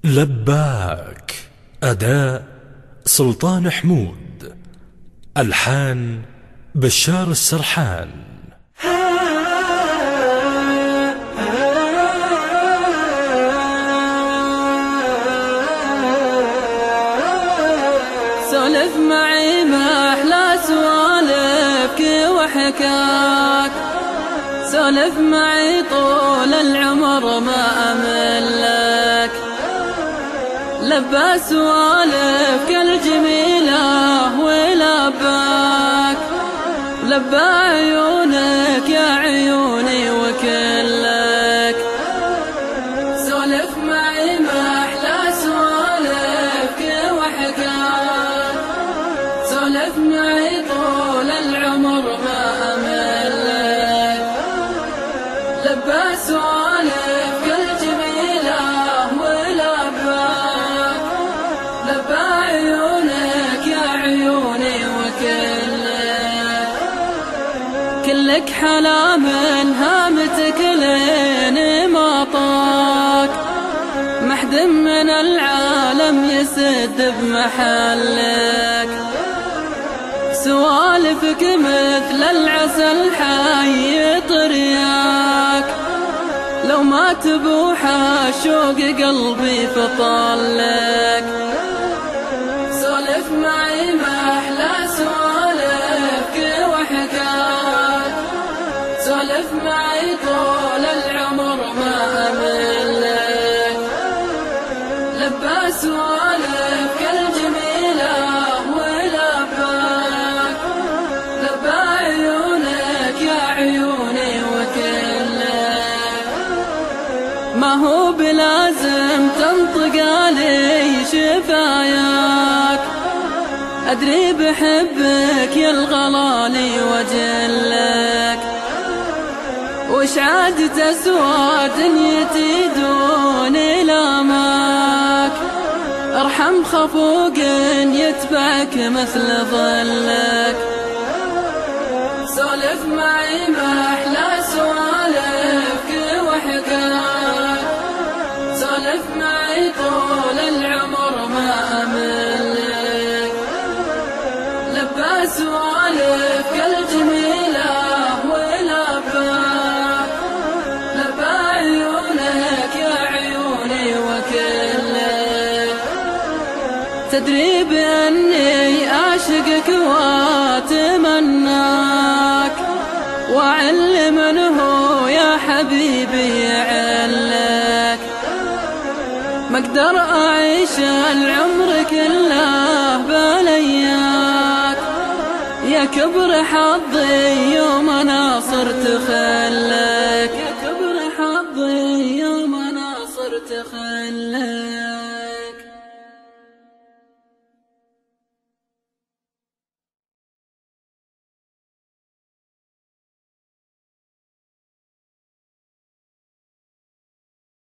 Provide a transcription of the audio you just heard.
لباك. أداء سلطان حمود، ألحان بشار السرحان. سولف معي ما أحلى سوالفك وحكاك، سولف معي طول العمر ما أملك. لبى سوالفك الجميلة ولباك، لبى عيونك يا عيوني وكلك. سولف معي ما أحلى سوالفك وحكاك، سولف معي طول العمر ما أملك. لبى سوالفك الجميلة ولباك، لبى عيونك يا عيوني وكلك. كلك حلا من هامتك لين ما طاك، محد من العالم يسد بمحلك. سوالفك مثل العسل حي طرياك، لو ما تبوح شوق قلبي فطلك. سولف معي ما أحلى سوالفك وحكاك، سولف معي طول العمر ما أملك. لبى سوالفك الجميلة ولباك، لبى عيونك يا عيوني وكلك. ما هو بلازم تنطق علي شفاياك، أدري بحبك يا الغلالي وجلك. وش عاد تسوى دنيتي دون لاماك، ارحم خفوق يتبعك مثل ظلك. سولف معي ما أحلى سوالفك وحكاك، سولف معي طول العمر ما أملك. لبى سوالفك الجميلة ولباك، لبى عيونك يا عيوني وكلك. تدري بأني أعشقك وأتمناك، وأعل منه يا حبيبي يعلك. ما أقدر أعيش العمر كله بلياك، يا كبر حظي يوم أنا صرت خلك، يا كبر حظي يوم أنا صرت خلك.